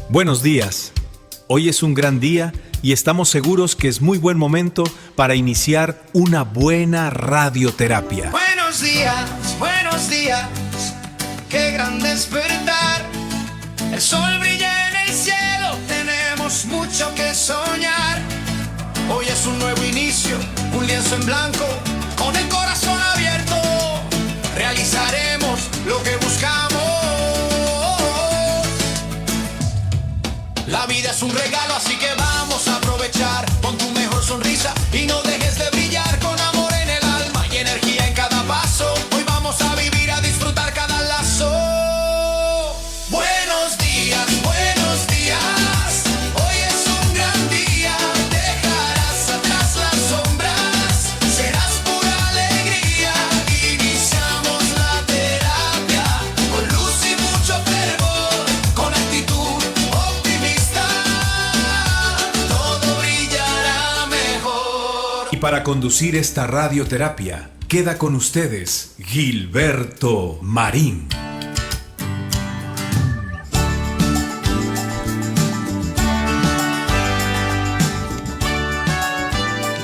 Buenos días. Hoy es un gran día y estamos seguros que es muy buen momento para iniciar una buena radioterapia. Buenos días, qué gran despertar. El sol brilla en el cielo, tenemos mucho que soñar. Hoy es un nuevo inicio, un lienzo en blanco, con el corazón abierto. Realizaremos lo que buscamos. La vida es un regalo, así que vamos a aprovechar. Pon tu mejor sonrisa y no dejes de brillar. Con amor en el alma y energía en cada paso. Hoy vamos a vivir, a disfrutar cada lazo. Buenos días, buenos días. Hoy es un gran día. Dejarás atrás las sombras. Serás pura alegría. Iniciamos la terapia con luz y mucho fervor. Con actitud optimista, todo brillará mejor. Y para conducir esta radioterapia, queda con ustedes Gilberto Marín.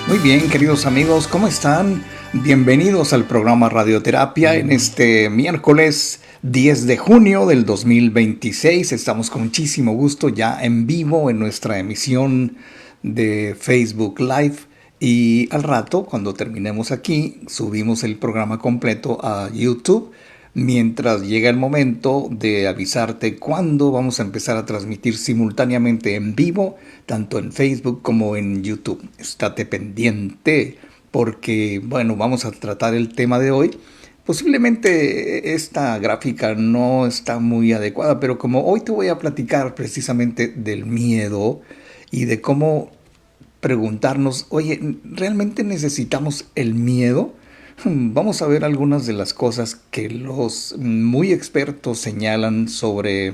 Muy bien, queridos amigos, ¿cómo están? Bienvenidos al programa Radioterapia en este miércoles 10 de junio del 2026. Estamos con muchísimo gusto ya en vivo en nuestra emisión de Facebook Live. Y al rato, cuando terminemos aquí, subimos el programa completo a YouTube. Mientras llega el momento de avisarte cuándo vamos a empezar a transmitir simultáneamente en vivo, tanto en Facebook como en YouTube. Estate pendiente porque, bueno, vamos a tratar el tema de hoy. Posiblemente esta gráfica no está muy adecuada, pero como hoy te voy a platicar precisamente del miedo y de cómo preguntarnos, oye, ¿realmente necesitamos el miedo? Vamos a ver algunas de las cosas que los muy expertos señalan sobre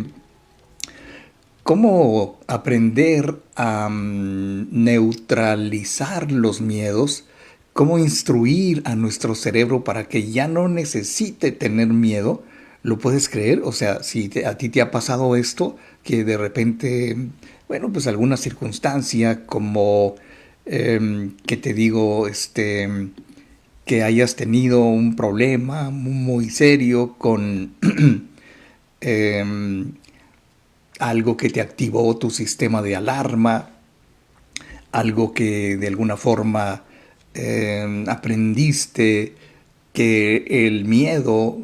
cómo aprender a neutralizar los miedos, cómo instruir a nuestro cerebro para que ya no necesite tener miedo. ¿Lo puedes creer? O sea, si a ti te ha pasado esto, que de repente, bueno, pues alguna circunstancia como, ¿qué te digo? Que hayas tenido un problema muy serio con algo que te activó tu sistema de alarma, algo que de alguna forma aprendiste que el miedo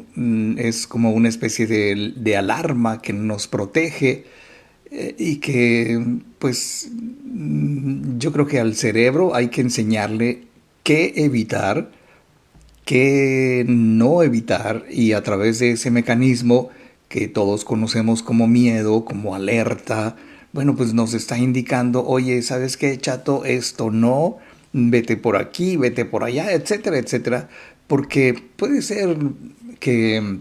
es como una especie de alarma que nos protege y que pues yo creo que al cerebro hay que enseñarle qué evitar, qué no evitar, y a través de ese mecanismo que todos conocemos como miedo, como alerta, bueno, pues nos está indicando, oye, ¿sabes qué, chato? Esto no, vete por aquí, vete por allá, etcétera, etcétera, porque puede ser que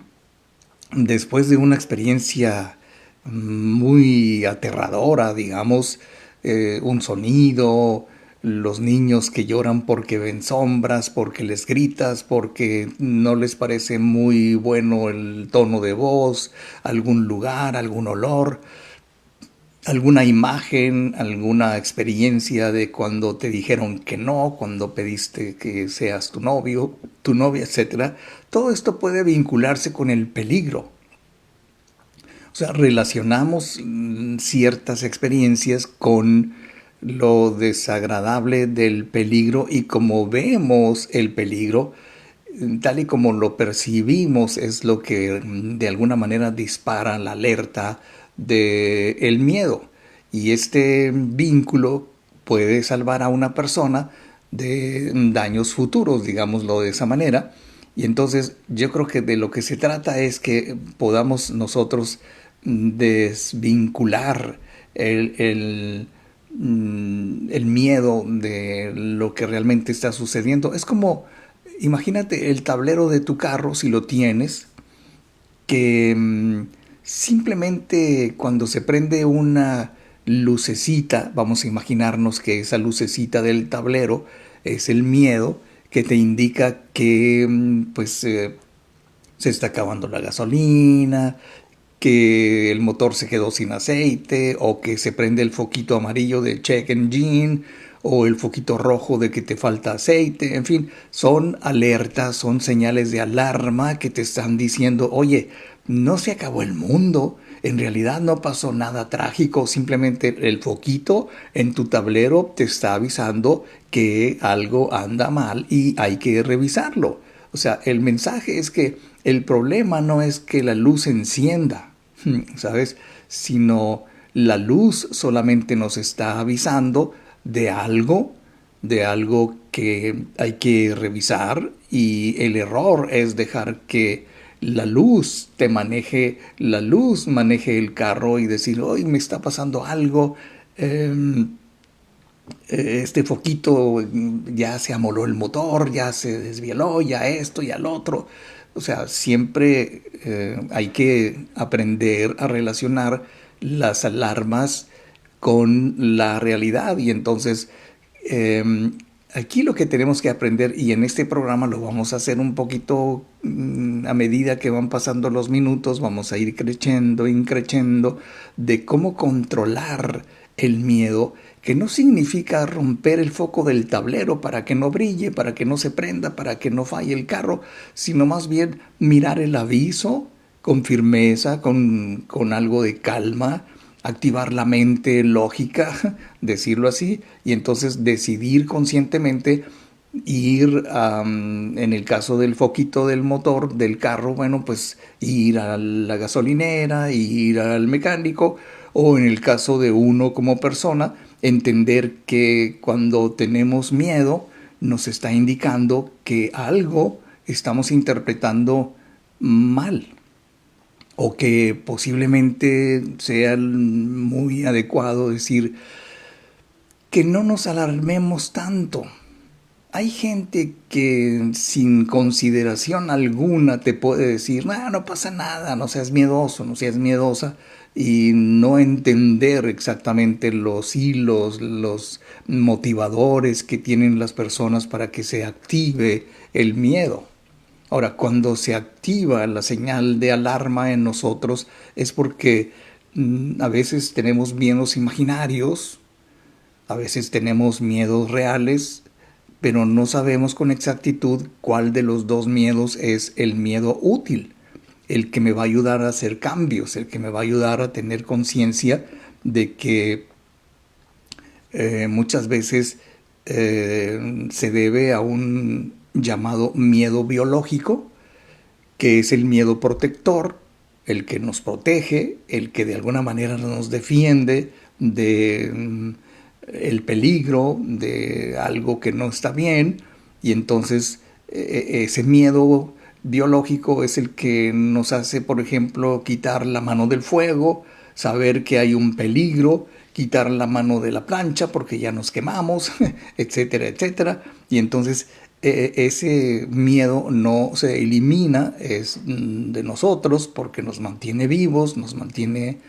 después de una experiencia muy aterradora, digamos, un sonido, los niños que lloran porque ven sombras, porque les gritas, porque no les parece muy bueno el tono de voz, algún lugar, algún olor, alguna imagen, alguna experiencia de cuando te dijeron que no, cuando pediste que seas tu novio, tu novia, etc. Todo esto puede vincularse con el peligro. O sea, relacionamos ciertas experiencias con lo desagradable del peligro, y como vemos el peligro, tal y como lo percibimos, es lo que de alguna manera dispara la alerta del miedo. Y este vínculo puede salvar a una persona de daños futuros, digámoslo de esa manera. Y entonces yo creo que de lo que se trata es que podamos nosotros desvincular el miedo de lo que realmente está sucediendo. Es como, imagínate el tablero de tu carro, si lo tienes, que simplemente cuando se prende una lucecita, vamos a imaginarnos que esa lucecita del tablero es el miedo que te indica que se está acabando la gasolina, que el motor se quedó sin aceite, o que se prende el foquito amarillo de check engine, o el foquito rojo de que te falta aceite. En fin, son alertas, son señales de alarma que te están diciendo, oye, no se acabó el mundo, en realidad no pasó nada trágico, simplemente el foquito en tu tablero te está avisando que algo anda mal y hay que revisarlo. O sea, el mensaje es que el problema no es que la luz se encienda, ¿sabes? Sino la luz solamente nos está avisando de algo que hay que revisar, y el error es dejar que la luz te maneje, la luz maneje el carro y decir, hoy me está pasando algo, este foquito ya se amoló el motor, ya se desvieló, ya esto, ya lo otro. O sea, siempre hay que aprender a relacionar las alarmas con la realidad. Y entonces aquí lo que tenemos que aprender, y en este programa lo vamos a hacer un poquito a medida que van pasando los minutos, vamos a ir creciendo de cómo controlar el miedo, que no significa romper el foco del tablero para que no brille, para que no se prenda, para que no falle el carro, sino más bien mirar el aviso con firmeza, con algo de calma, activar la mente lógica, decirlo así, y entonces decidir conscientemente ir, en el caso del foquito del motor del carro, bueno, pues ir a la gasolinera, ir al mecánico, o en el caso de uno como persona, entender que cuando tenemos miedo nos está indicando que algo estamos interpretando mal, o que posiblemente sea muy adecuado decir que no nos alarmemos tanto. Hay gente que sin consideración alguna te puede decir, no pasa nada, no seas miedoso, no seas miedosa, y no entender exactamente los hilos, los motivadores que tienen las personas para que se active el miedo. Ahora, cuando se activa la señal de alarma en nosotros es porque a veces tenemos miedos imaginarios, a veces tenemos miedos reales, pero no sabemos con exactitud cuál de los dos miedos es el miedo útil, el que me va a ayudar a hacer cambios, el que me va a ayudar a tener conciencia de que muchas veces se debe a un llamado miedo biológico, que es el miedo protector, el que nos protege, el que de alguna manera nos defiende de el peligro, de algo que no está bien, y entonces ese miedo biológico es el que nos hace, por ejemplo, quitar la mano del fuego, saber que hay un peligro, quitar la mano de la plancha porque ya nos quemamos, etcétera, etcétera. Y entonces ese miedo no se elimina, es de nosotros porque nos mantiene vivos, nos mantiene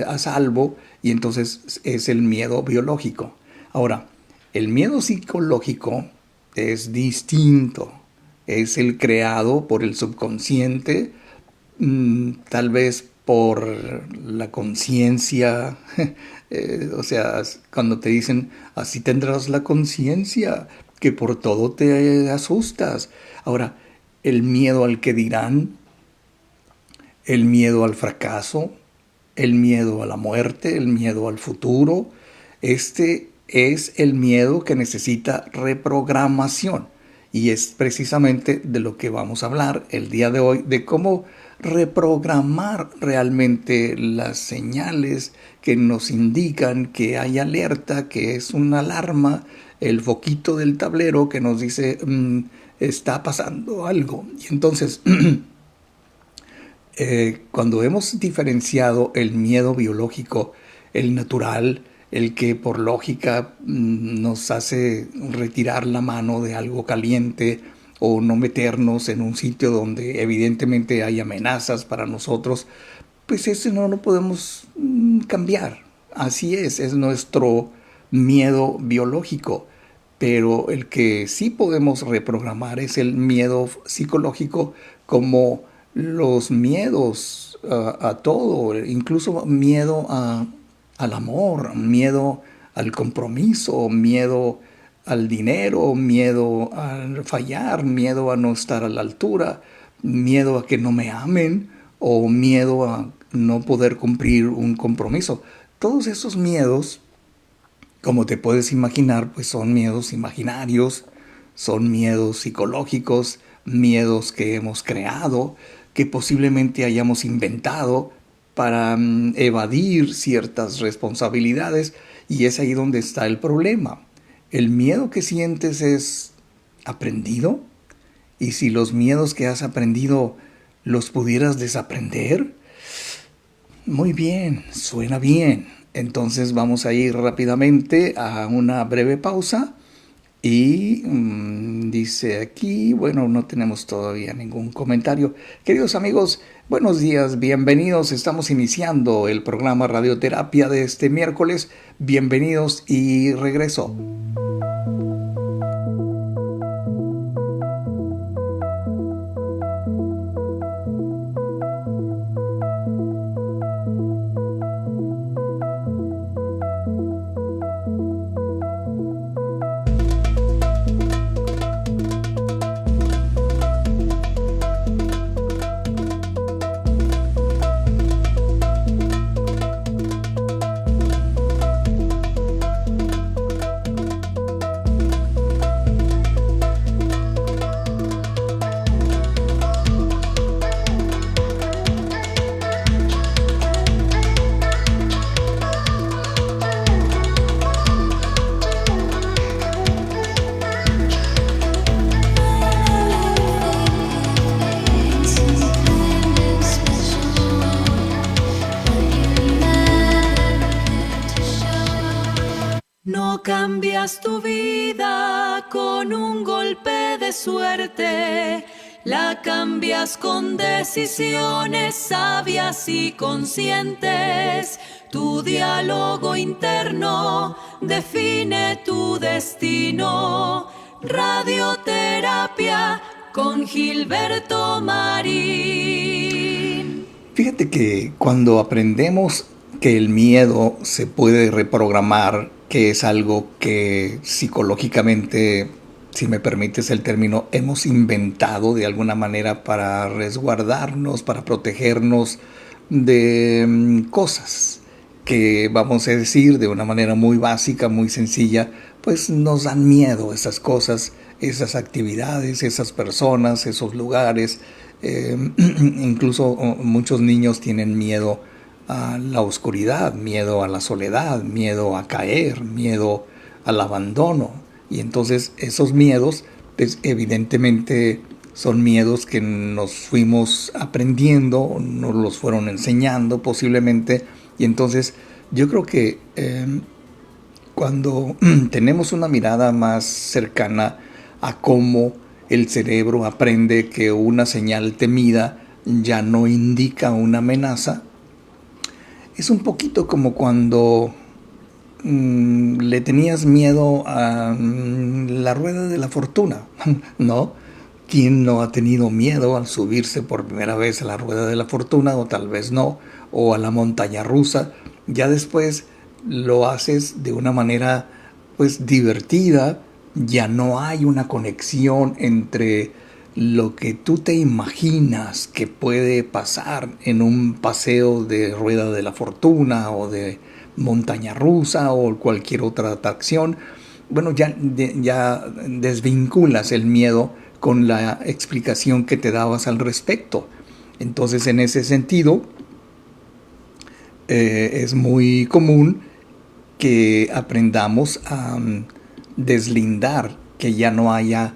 a salvo, y entonces es el miedo biológico. Ahora, el miedo psicológico es distinto, es el creado por el subconsciente, tal vez por la conciencia, o sea, cuando te dicen, así tendrás la conciencia, que por todo te asustas. Ahora, el miedo al que dirán, el miedo al fracaso, el miedo a la muerte, el miedo al futuro, este es el miedo que necesita reprogramación. Y es precisamente de lo que vamos a hablar el día de hoy, de cómo reprogramar realmente las señales que nos indican que hay alerta, que es una alarma, el foquito del tablero que nos dice está pasando algo. Y entonces, cuando hemos diferenciado el miedo biológico, el natural, el que por lógica nos hace retirar la mano de algo caliente o no meternos en un sitio donde evidentemente hay amenazas para nosotros, pues ese no lo podemos cambiar. Así es nuestro miedo biológico. Pero el que sí podemos reprogramar es el miedo psicológico, como los miedos a todo, incluso miedo al amor, miedo al compromiso, miedo al dinero, miedo a fallar, miedo a no estar a la altura, miedo a que no me amen o miedo a no poder cumplir un compromiso. Todos esos miedos, como te puedes imaginar, pues son miedos imaginarios, son miedos psicológicos, miedos que hemos creado, que posiblemente hayamos inventado para evadir ciertas responsabilidades, y es ahí donde está el problema. ¿El miedo que sientes es aprendido? Y si los miedos que has aprendido los pudieras desaprender, muy bien, suena bien. Entonces vamos a ir rápidamente a una breve pausa. Y dice aquí, bueno, no tenemos todavía ningún comentario. Queridos amigos, buenos días, bienvenidos. Estamos iniciando el programa Radioterapia de este miércoles. Bienvenidos y regreso. No cambias tu vida con un golpe de suerte, la cambias con decisiones sabias y conscientes. Tu diálogo interno define tu destino. Radioterapia con Gilberto Marín. Fíjate que cuando aprendemos que el miedo se puede reprogramar, que es algo que psicológicamente, si me permites el término, hemos inventado de alguna manera para resguardarnos, para protegernos de cosas que, vamos a decir de una manera muy básica, muy sencilla, pues nos dan miedo esas cosas, esas actividades, esas personas, esos lugares. Incluso muchos niños tienen miedo a la oscuridad, miedo a la soledad, miedo a caer, miedo al abandono. Y entonces esos miedos, pues evidentemente son miedos que nos fuimos aprendiendo, nos los fueron enseñando posiblemente. Y entonces yo creo que cuando tenemos una mirada más cercana a cómo el cerebro aprende que una señal temida ya no indica una amenaza, es un poquito como cuando le tenías miedo a la rueda de la fortuna, ¿no? ¿Quién no ha tenido miedo al subirse por primera vez a la rueda de la fortuna, o tal vez no, o a la montaña rusa? Ya después lo haces de una manera pues divertida, ya no hay una conexión entre lo que tú te imaginas que puede pasar en un paseo de rueda de la fortuna o de montaña rusa o cualquier otra atracción. Bueno, ya desvinculas el miedo con la explicación que te dabas al respecto. Entonces, en ese sentido, es muy común que aprendamos a deslindar, que ya no haya,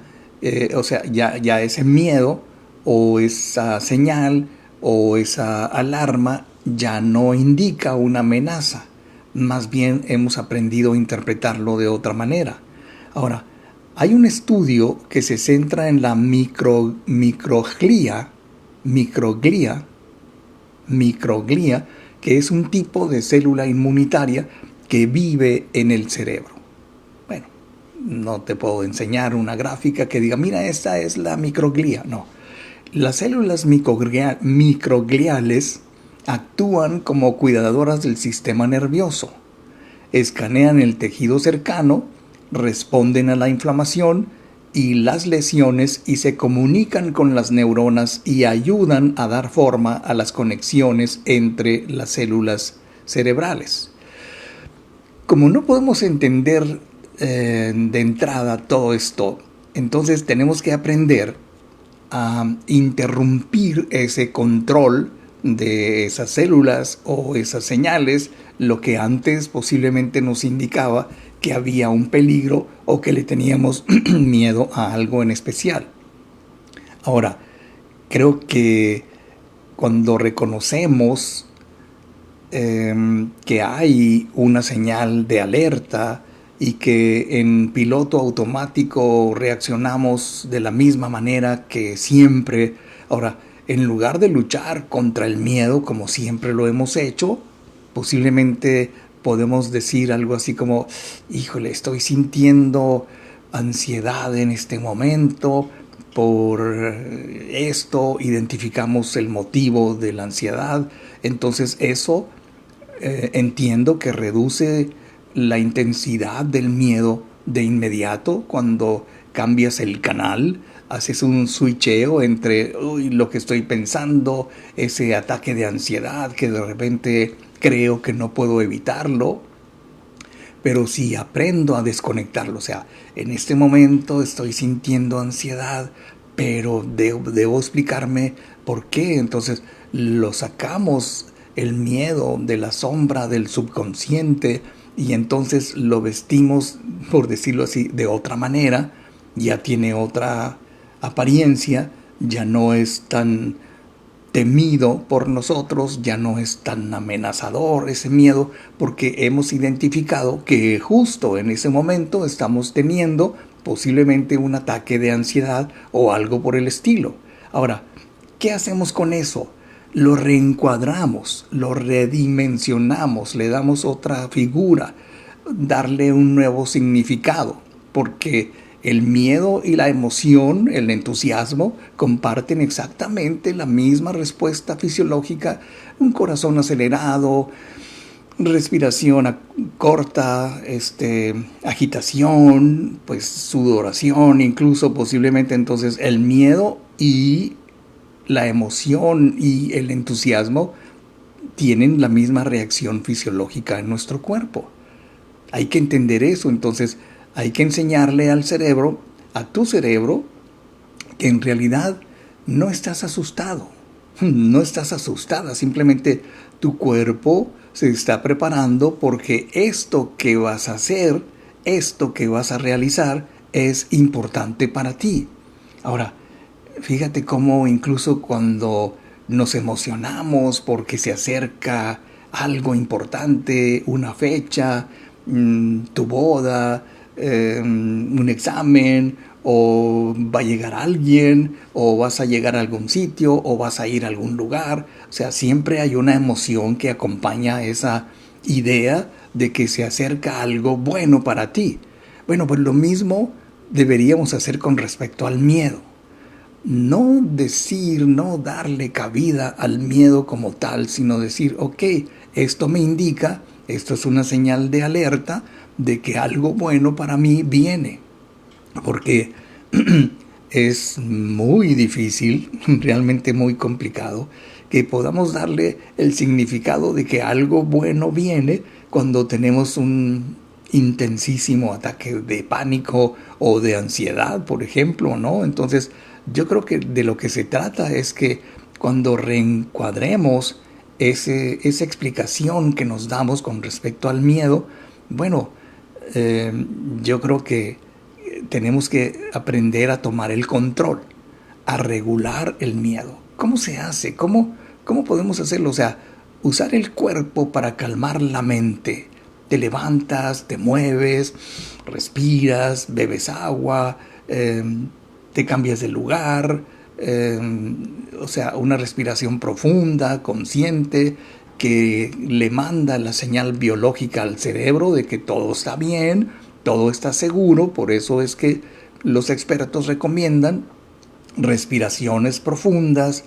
ya ese miedo o esa señal o esa alarma ya no indica una amenaza. Más bien hemos aprendido a interpretarlo de otra manera. Ahora, hay un estudio que se centra en la microglia, que es un tipo de célula inmunitaria que vive en el cerebro. Bueno, no te puedo enseñar una gráfica que diga, mira, esta es la microglia. No. Las células microgliales actúan como cuidadoras del sistema nervioso. Escanean el tejido cercano, responden a la inflamación y las lesiones y se comunican con las neuronas y ayudan a dar forma a las conexiones entre las células cerebrales. Como no podemos entender de entrada todo esto, entonces tenemos que aprender a interrumpir ese control de esas células o esas señales, lo que antes posiblemente nos indicaba que había un peligro o que le teníamos miedo a algo en especial. Ahora, creo que cuando reconocemos que hay una señal de alerta y que en piloto automático reaccionamos de la misma manera que siempre, ahora, en lugar de luchar contra el miedo como siempre lo hemos hecho, posiblemente podemos decir algo así como, híjole, estoy sintiendo ansiedad en este momento por esto, identificamos el motivo de la ansiedad, entonces eso entiendo que reduce la intensidad del miedo de inmediato cuando cambias el canal, haces un switcheo entre lo que estoy pensando, ese ataque de ansiedad que de repente creo que no puedo evitarlo, pero si aprendo a desconectarlo, o sea, en este momento estoy sintiendo ansiedad, pero debo explicarme por qué, entonces lo sacamos el miedo de la sombra del subconsciente y entonces lo vestimos, por decirlo así, de otra manera, ya tiene otra apariencia, ya no es tan temido por nosotros, ya no es tan amenazador ese miedo, porque hemos identificado que justo en ese momento estamos teniendo posiblemente un ataque de ansiedad o algo por el estilo. Ahora, ¿qué hacemos con eso? Lo reencuadramos, lo redimensionamos, le damos otra figura, darle un nuevo significado, porque el miedo y la emoción, el entusiasmo, comparten exactamente la misma respuesta fisiológica, un corazón acelerado, respiración corta, agitación, pues sudoración, incluso posiblemente entonces el miedo y la emoción y el entusiasmo tienen la misma reacción fisiológica en nuestro cuerpo. Hay que entender eso, entonces hay que enseñarle al cerebro, a tu cerebro, que en realidad no estás asustado, no estás asustada, simplemente tu cuerpo se está preparando porque esto que vas a hacer, esto que vas a realizar es importante para ti. Ahora, fíjate cómo incluso cuando nos emocionamos porque se acerca algo importante, una fecha, tu boda, un examen, o va a llegar alguien, o vas a llegar a algún sitio, o vas a ir a algún lugar. O sea, siempre hay una emoción que acompaña esa idea de que se acerca algo bueno para ti. Bueno, pues lo mismo deberíamos hacer con respecto al miedo. No decir, no darle cabida al miedo como tal, sino decir, ok, esto me indica, esto es una señal de alerta de que algo bueno para mí viene. Porque es muy difícil, realmente muy complicado, que podamos darle el significado de que algo bueno viene cuando tenemos un intensísimo ataque de pánico o de ansiedad, por ejemplo, ¿no? Entonces, yo creo que de lo que se trata es que cuando reencuadremos esa explicación que nos damos con respecto al miedo, bueno, yo creo que tenemos que aprender a tomar el control, a regular el miedo. ¿Cómo se hace? ¿Cómo podemos hacerlo? O sea, usar el cuerpo para calmar la mente. Te levantas, te mueves, respiras, bebes agua, te cambias de lugar, o sea, una respiración profunda, consciente, que le manda la señal biológica al cerebro de que todo está bien, todo está seguro. Por eso es que los expertos recomiendan respiraciones profundas,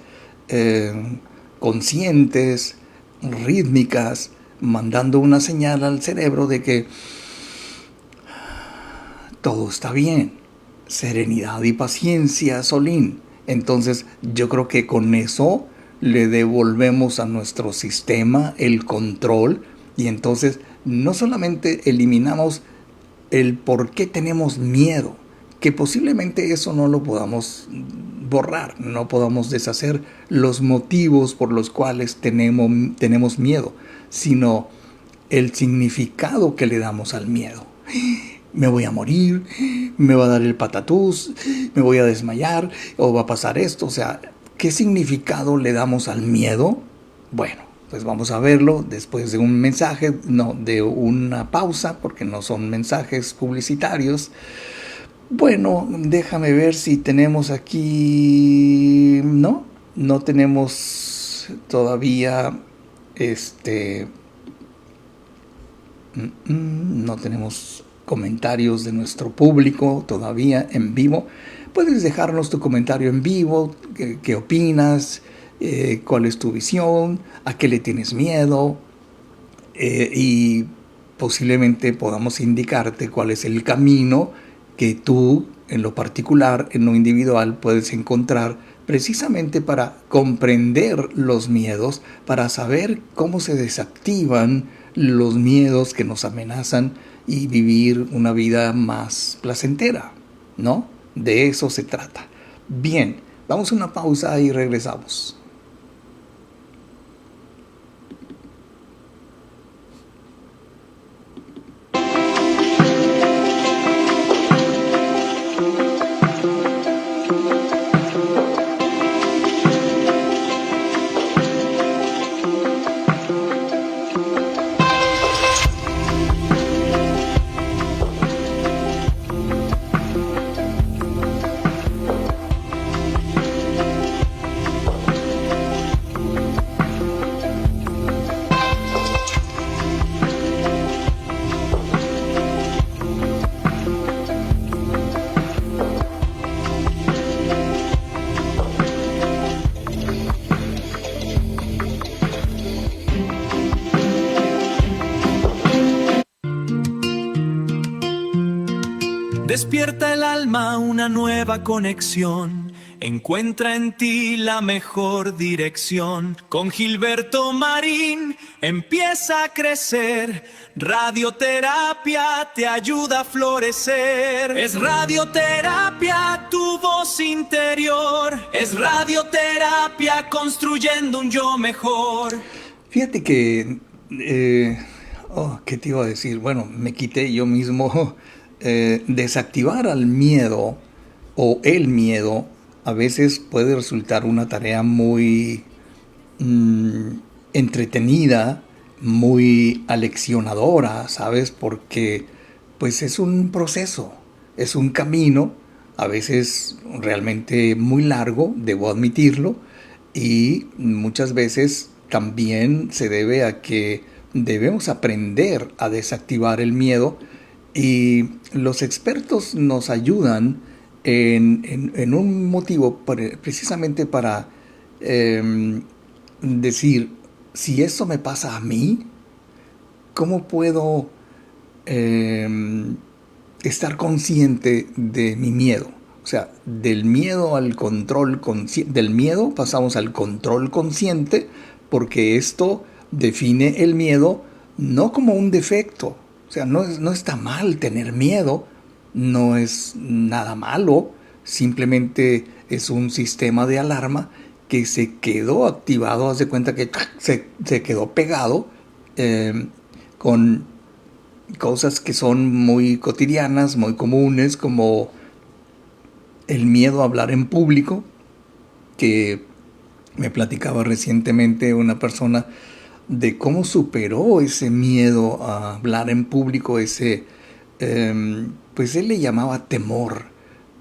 conscientes, rítmicas, mandando una señal al cerebro de que todo está bien. Serenidad y paciencia, Solín. Entonces yo creo que con eso le devolvemos a nuestro sistema el control y entonces no solamente eliminamos el por qué tenemos miedo, que posiblemente eso no lo podamos borrar, no podamos deshacer los motivos por los cuales tenemos miedo, sino el significado que le damos al miedo. Me voy a morir, me va a dar el patatús, me voy a desmayar o va a pasar esto. O sea, ¿qué significado le damos al miedo? Bueno, pues vamos a verlo después de un mensaje, no, de una pausa, porque no son mensajes publicitarios. Bueno, déjame ver si tenemos aquí... No tenemos todavía no tenemos comentarios de nuestro público todavía en vivo. Puedes dejarnos tu comentario en vivo, qué opinas, cuál es tu visión, a qué le tienes miedo, y posiblemente podamos indicarte cuál es el camino que tú, en lo particular, en lo individual, puedes encontrar precisamente para comprender los miedos, para saber cómo se desactivan los miedos que nos amenazan y vivir una vida más placentera, ¿no? De eso se trata. Bien, vamos a una pausa y regresamos. Despierta el alma una nueva conexión. Encuentra en ti la mejor dirección. Con Gilberto Marín empieza a crecer. Radioterapia te ayuda a florecer. Es radioterapia tu voz interior. Es radioterapia construyendo un yo mejor. Fíjate que... ¿qué te iba a decir? Bueno, me quité yo mismo. Desactivar al miedo o el miedo a veces puede resultar una tarea muy entretenida, muy aleccionadora, ¿sabes? Porque pues es un proceso, es un camino, a veces realmente muy largo, debo admitirlo, y muchas veces también se debe a que debemos aprender a desactivar el miedo. Y los expertos nos ayudan en un motivo precisamente para decir, si eso me pasa a mí, ¿cómo puedo estar consciente de mi miedo? O sea, del miedo al control consciente, del miedo pasamos al control consciente, porque esto define el miedo no como un defecto. O sea, no está mal tener miedo, no es nada malo, simplemente es un sistema de alarma que se quedó activado, haz de cuenta que se quedó pegado con cosas que son muy cotidianas, muy comunes, como el miedo a hablar en público, que me platicaba recientemente una persona de cómo superó ese miedo a hablar en público, pues él le llamaba temor,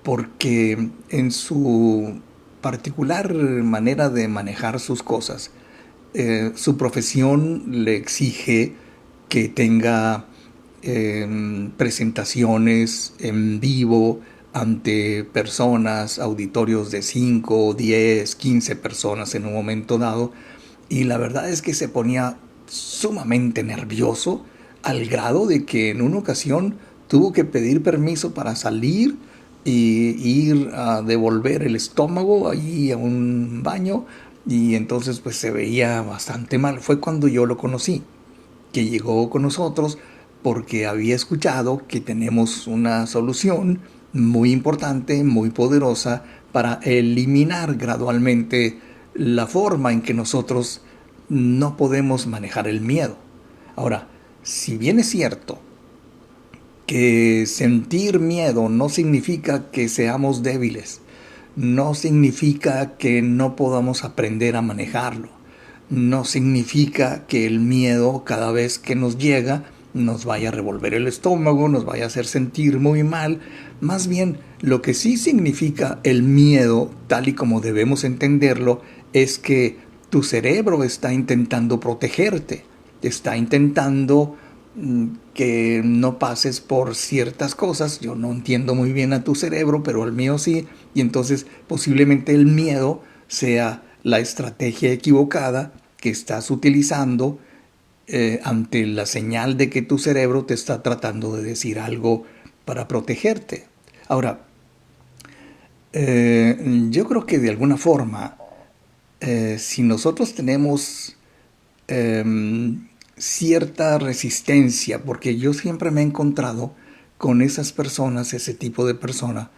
porque en su particular manera de manejar sus cosas, su profesión le exige que tenga presentaciones en vivo ante personas, auditorios de 5, 10, 15 personas en un momento dado, y la verdad es que se ponía sumamente nervioso al grado de que en una ocasión tuvo que pedir permiso para salir y ir a devolver el estómago allí a un baño, y entonces pues se veía bastante mal. Fue cuando yo lo conocí, que llegó con nosotros porque había escuchado que tenemos una solución muy importante, muy poderosa para eliminar gradualmente la forma en que nosotros no podemos manejar el miedo. Ahora, si bien es cierto que sentir miedo no significa que seamos débiles, no significa que no podamos aprender a manejarlo, no significa que el miedo cada vez que nos llega nos vaya a revolver el estómago, nos vaya a hacer sentir muy mal. Más bien, lo que sí significa el miedo, tal y como debemos entenderlo, es que tu cerebro está intentando protegerte, está intentando que no pases por ciertas cosas. Yo no entiendo muy bien a tu cerebro, pero al mío sí, y entonces posiblemente el miedo sea la estrategia equivocada que estás utilizando ante la señal de que tu cerebro te está tratando de decir algo para protegerte. Ahora, yo creo que de alguna forma, si nosotros tenemos cierta resistencia, porque yo siempre me he encontrado con esas personas, ese tipo de persona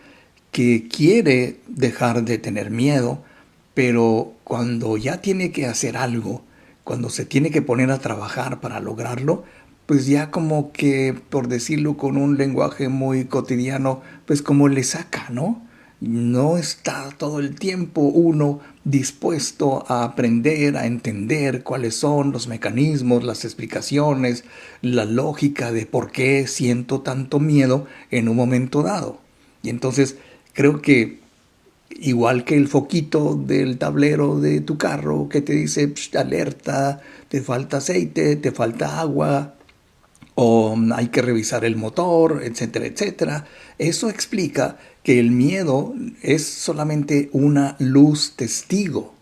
que quiere dejar de tener miedo, pero cuando ya tiene que hacer algo, cuando se tiene que poner a trabajar para lograrlo, pues ya como que, por decirlo con un lenguaje muy cotidiano, pues como le saca, ¿no? No está todo el tiempo uno dispuesto a aprender, a entender cuáles son los mecanismos, las explicaciones, la lógica de por qué siento tanto miedo en un momento dado. Y entonces creo que igual que el foquito del tablero de tu carro que te dice alerta, te falta aceite, te falta agua, o hay que revisar el motor, etcétera, etcétera. Eso explica que el miedo es solamente una luz testigo,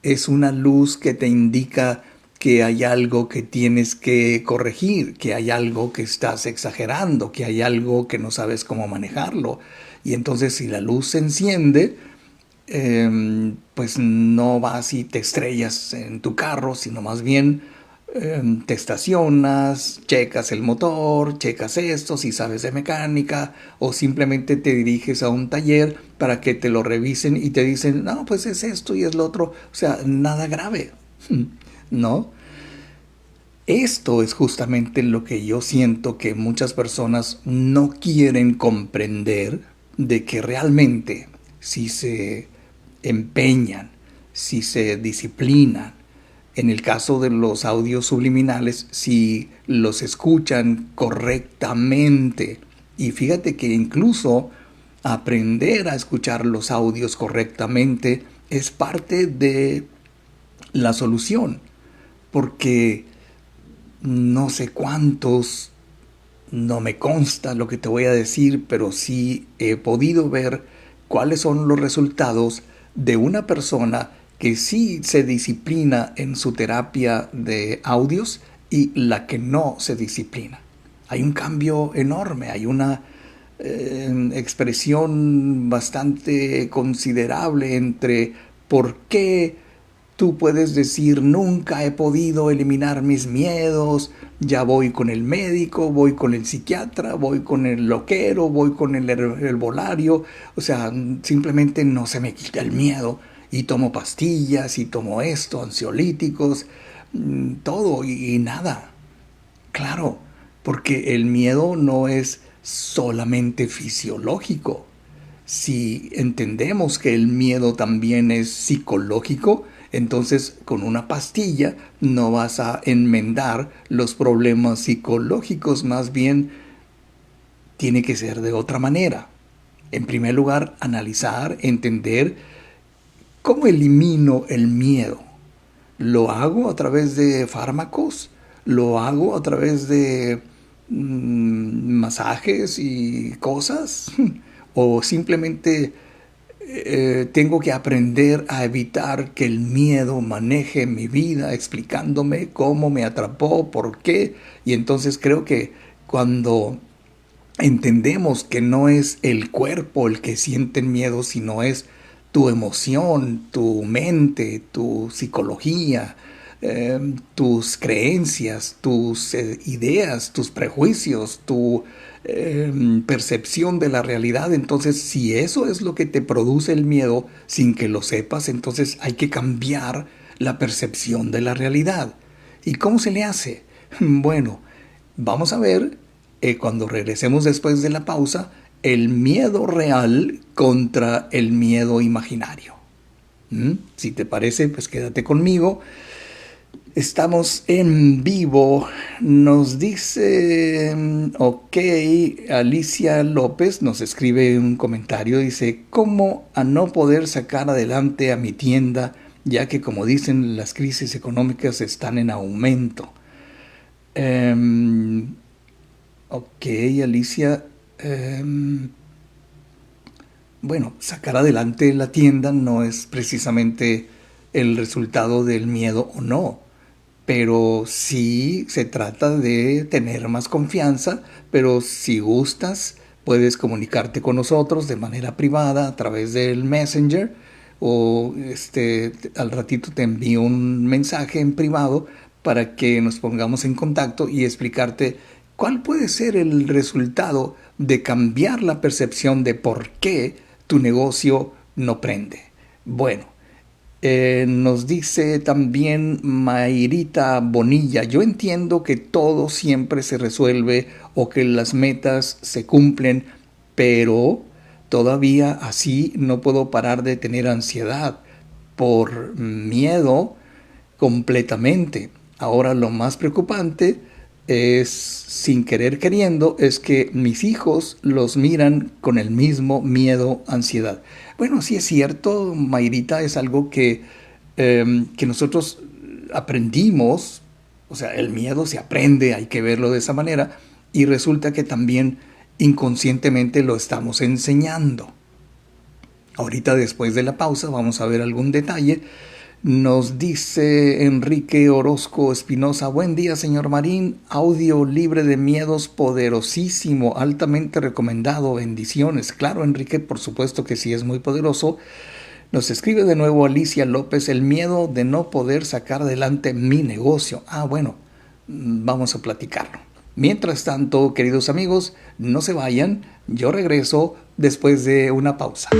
es una luz que te indica que hay algo que tienes que corregir, que hay algo que estás exagerando, que hay algo que no sabes cómo manejarlo. Y entonces si la luz se enciende, pues no vas y te estrellas en tu carro, sino más bien te estacionas, checas el motor, checas esto, si sabes de mecánica, o simplemente te diriges a un taller para que te lo revisen y te dicen, no, pues es esto y es lo otro. O sea, nada grave, ¿no? Esto es justamente lo que yo siento que muchas personas no quieren comprender, de que realmente si se empeñan, si se disciplinan, en el caso de los audios subliminales, si los escuchan correctamente, y fíjate que incluso aprender a escuchar los audios correctamente es parte de la solución, porque no sé cuántos, no me consta lo que te voy a decir, pero sí he podido ver cuáles son los resultados de una persona que sí se disciplina en su terapia de audios y la que no se disciplina. Hay un cambio enorme, hay una expresión bastante considerable entre por qué tú puedes decir nunca he podido eliminar mis miedos, ya voy con el médico, voy con el psiquiatra, voy con el loquero, voy con el herbolario, o sea, simplemente no se me quita el miedo y tomo pastillas y tomo esto, ansiolíticos, todo y nada. Claro, porque el miedo no es solamente fisiológico. Si entendemos que el miedo también es psicológico, entonces con una pastilla no vas a enmendar los problemas psicológicos, más bien tiene que ser de otra manera. En primer lugar, analizar, entender cómo elimino el miedo. ¿Lo hago a través de fármacos? ¿Lo hago a través de masajes y cosas? o simplemente tengo que aprender a evitar que el miedo maneje mi vida, explicándome cómo me atrapó, por qué. Y entonces creo que cuando entendemos que no es el cuerpo el que siente miedo, sino es tu emoción, tu mente, tu psicología, tus creencias, tus ideas, tus prejuicios, tu percepción de la realidad. Entonces, si eso es lo que te produce el miedo sin que lo sepas, entonces hay que cambiar la percepción de la realidad. ¿Y cómo se le hace? Bueno, vamos a ver cuando regresemos después de la pausa el miedo real contra el miedo imaginario. Si te parece, pues quédate conmigo. Estamos en vivo. Nos dice, ok, Alicia López nos escribe un comentario. Dice, ¿cómo a no poder sacar adelante a mi tienda, ya que como dicen las crisis económicas están en aumento? Ok, Alicia. Bueno, sacar adelante la tienda no es precisamente el resultado del miedo o no, pero sí se trata de tener más confianza. Pero si gustas, puedes comunicarte con nosotros de manera privada a través del Messenger, o al ratito te envío un mensaje en privado para que nos pongamos en contacto y explicarte cuál puede ser el resultado de cambiar la percepción de por qué tu negocio no prende. Bueno, nos dice también Mayrita Bonilla, yo entiendo que todo siempre se resuelve o que las metas se cumplen, pero todavía así no puedo parar de tener ansiedad por miedo completamente. Ahora lo más preocupante es, sin querer queriendo, es que mis hijos los miran con el mismo miedo, ansiedad. Bueno, sí es cierto, Mayrita, es algo que nosotros aprendimos. O sea, el miedo se aprende, hay que verlo de esa manera, y resulta que también inconscientemente lo estamos enseñando. Ahorita, después de la pausa, vamos a ver algún detalle. Nos dice Enrique Orozco Espinosa, buen día señor Marín, audio libre de miedos, poderosísimo, altamente recomendado, bendiciones. Claro, Enrique, por supuesto que sí es muy poderoso. Nos escribe de nuevo Alicia López, el miedo de no poder sacar adelante mi negocio. Bueno, vamos a platicarlo. Mientras tanto, queridos amigos, no se vayan, yo regreso después de una pausa.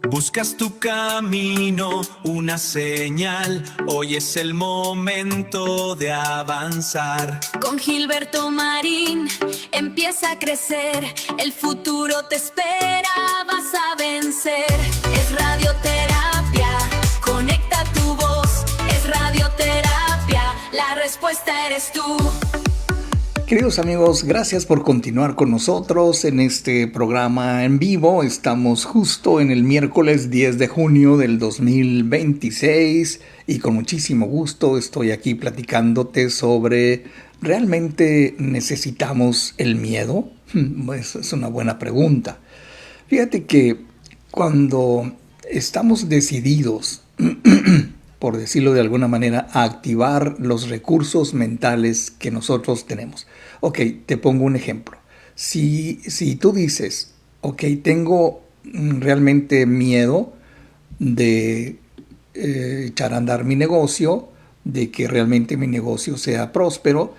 Buscas tu camino, una señal, hoy es el momento de avanzar. Con Gilberto Marín empieza a crecer, el futuro te espera, vas a vencer. Es radioterapia, conecta tu voz, es radioterapia, la respuesta eres tú. Queridos amigos, gracias por continuar con nosotros en este programa en vivo. Estamos justo en el miércoles 10 de junio del 2026 y con muchísimo gusto estoy aquí platicándote sobre ¿realmente necesitamos el miedo? Pues es una buena pregunta. Fíjate que cuando estamos decididos, por decirlo de alguna manera, a activar los recursos mentales que nosotros tenemos. Ok, te pongo un ejemplo. Si tú dices, ok, tengo realmente miedo de echar a andar mi negocio, de que realmente mi negocio sea próspero,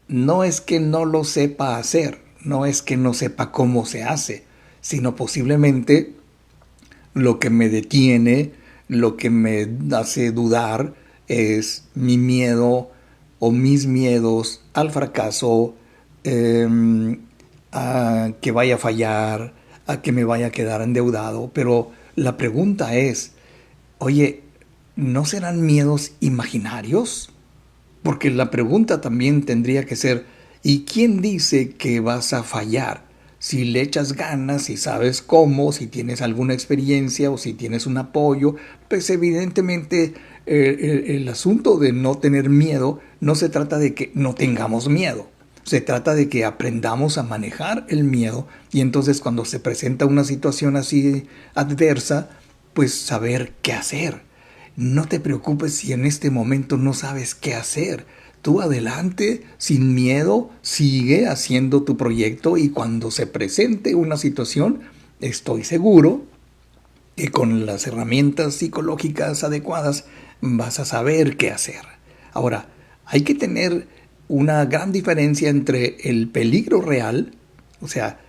no es que no lo sepa hacer, no es que no sepa cómo se hace, sino posiblemente lo que me detiene, lo que me hace dudar es mi miedo o mis miedos al fracaso, a que vaya a fallar, a que me vaya a quedar endeudado. Pero la pregunta es, oye, ¿no serán miedos imaginarios? Porque la pregunta también tendría que ser, ¿y quién dice que vas a fallar? Si le echas ganas, si sabes cómo, si tienes alguna experiencia o si tienes un apoyo, pues evidentemente el asunto de no tener miedo no se trata de que no tengamos miedo. Se trata de que aprendamos a manejar el miedo y entonces cuando se presenta una situación así adversa, pues saber qué hacer. No te preocupes si en este momento no sabes qué hacer. Tú adelante, sin miedo, sigue haciendo tu proyecto y cuando se presente una situación, estoy seguro que con las herramientas psicológicas adecuadas vas a saber qué hacer. Ahora, hay que tener una gran diferencia entre el peligro real, o sea,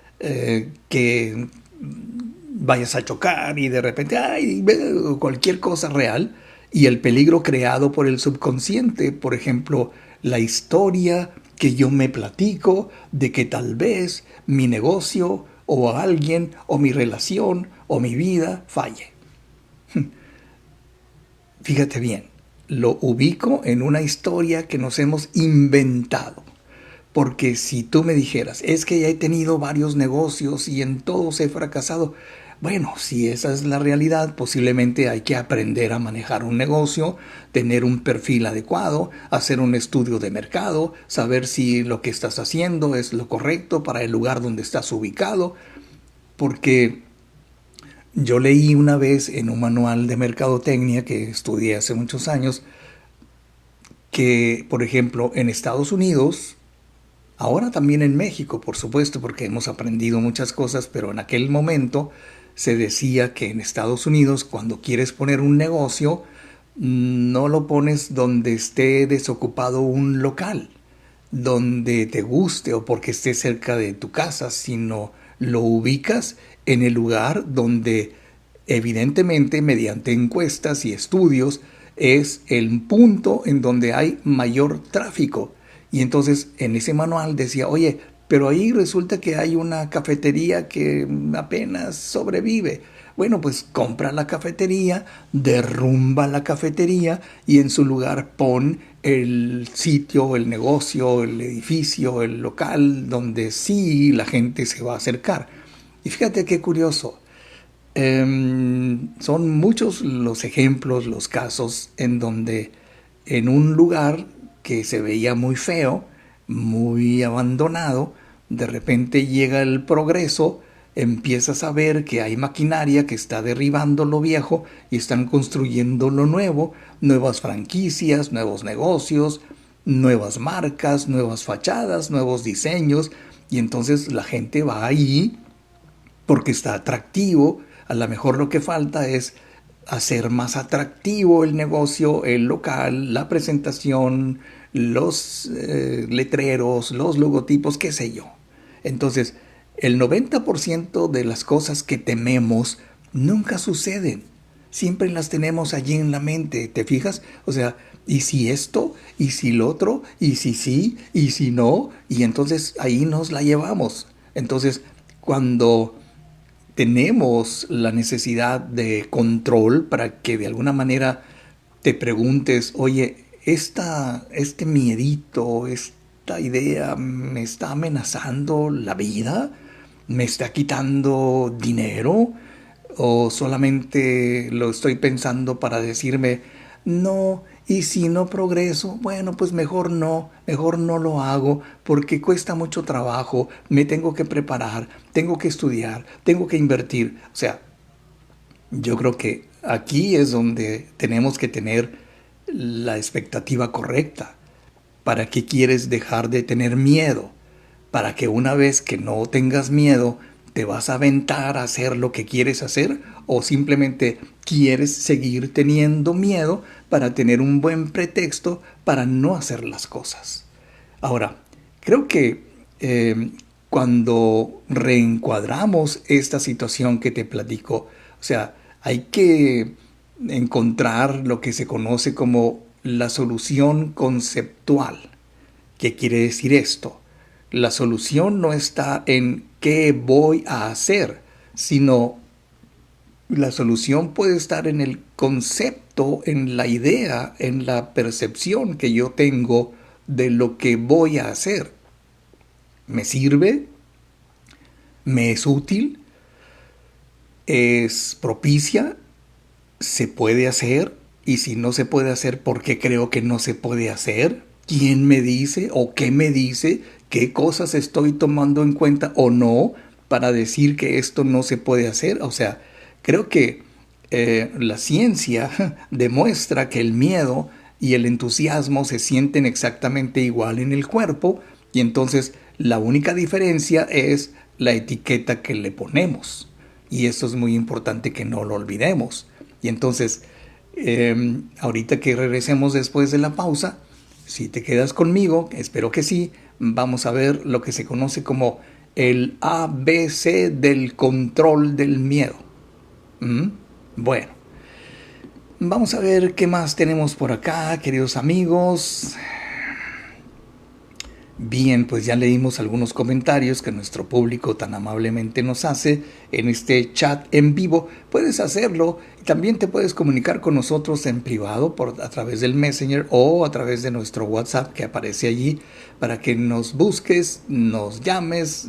que vayas a chocar y de repente, ay, cualquier cosa real, y el peligro creado por el subconsciente, por ejemplo, la historia que yo me platico de que tal vez mi negocio o alguien o mi relación o mi vida falle. Fíjate bien, lo ubico en una historia que nos hemos inventado. Porque si tú me dijeras, es que ya he tenido varios negocios y en todos he fracasado. Bueno, si esa es la realidad, posiblemente hay que aprender a manejar un negocio, tener un perfil adecuado, hacer un estudio de mercado, saber si lo que estás haciendo es lo correcto para el lugar donde estás ubicado. Porque yo leí una vez en un manual de mercadotecnia que estudié hace muchos años que, por ejemplo, en Estados Unidos, ahora también en México, por supuesto, porque hemos aprendido muchas cosas, pero en aquel momento se decía que en Estados Unidos, cuando quieres poner un negocio, no lo pones donde esté desocupado un local, donde te guste o porque esté cerca de tu casa, sino lo ubicas en el lugar donde, evidentemente, mediante encuestas y estudios, es el punto en donde hay mayor tráfico. Y entonces en ese manual decía, oye, pero ahí resulta que hay una cafetería que apenas sobrevive. Bueno, pues compra la cafetería, derrumba la cafetería y en su lugar pon el sitio, el negocio, el edificio, el local donde sí la gente se va a acercar. Y fíjate qué curioso. Son muchos los ejemplos, los casos en donde en un lugar que se veía muy feo, muy abandonado, de repente llega el progreso, empiezas a ver que hay maquinaria que está derribando lo viejo y están construyendo lo nuevo, nuevas franquicias, nuevos negocios, nuevas marcas, nuevas fachadas, nuevos diseños, y entonces la gente va allí porque está atractivo. A lo mejor lo que falta es hacer más atractivo el negocio, el local, la presentación, los letreros, los logotipos, qué sé yo. Entonces, el 90% de las cosas que tememos nunca suceden. Siempre las tenemos allí en la mente, ¿te fijas? O sea, ¿y si esto? ¿Y si lo otro? ¿Y si sí? ¿Y si no? Y entonces ahí nos la llevamos. Entonces, cuando tenemos la necesidad de control para que de alguna manera te preguntes, oye, este miedito, esta idea me está amenazando la vida, me está quitando dinero, o solamente lo estoy pensando para decirme, no, y si no progreso, bueno, pues mejor no lo hago porque cuesta mucho trabajo, me tengo que preparar, tengo que estudiar, tengo que invertir. O sea, yo creo que aquí es donde tenemos que tener la expectativa correcta. ¿Para qué quieres dejar de tener miedo? Para que una vez que no tengas miedo, ¿te vas a aventar a hacer lo que quieres hacer? ¿O simplemente quieres seguir teniendo miedo para tener un buen pretexto para no hacer las cosas? Ahora, Creo que cuando reencuadramos esta situación que te platico, o sea, hay que encontrar lo que se conoce como la solución conceptual. ¿Qué quiere decir esto? La solución no está en qué voy a hacer, sino la solución puede estar en el concepto, en la idea, en la percepción que yo tengo de lo que voy a hacer. ¿Me sirve? ¿Me es útil? ¿Es propicia? ¿Se puede hacer? Y si no se puede hacer, ¿por qué creo que no se puede hacer? ¿Quién me dice o qué me dice? ¿Qué cosas estoy tomando en cuenta o no para decir que esto no se puede hacer? O sea, creo que la ciencia demuestra que el miedo y el entusiasmo se sienten exactamente igual en el cuerpo, y entonces la única diferencia es la etiqueta que le ponemos. Y eso es muy importante que no lo olvidemos. Y entonces, ahorita que regresemos después de la pausa, si te quedas conmigo, espero que sí, vamos a ver lo que se conoce como el ABC del control del miedo. Bueno, vamos a ver qué más tenemos por acá, queridos amigos. Bien, pues ya leímos algunos comentarios que nuestro público tan amablemente nos hace en este chat en vivo. Puedes hacerlo y también te puedes comunicar con nosotros en privado a través del Messenger o a través de nuestro WhatsApp que aparece allí para que nos busques, nos llames,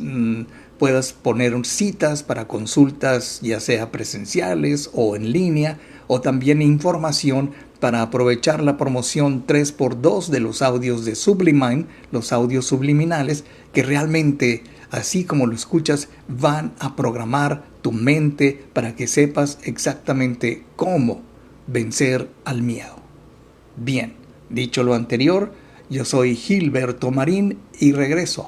puedas poner citas para consultas ya sea presenciales o en línea, o también información para aprovechar la promoción 3x2 de los audios de Sublimind, los audios subliminales, que realmente, así como lo escuchas, van a programar tu mente para que sepas exactamente cómo vencer al miedo. Bien, dicho lo anterior, yo soy Gilberto Marín y regreso.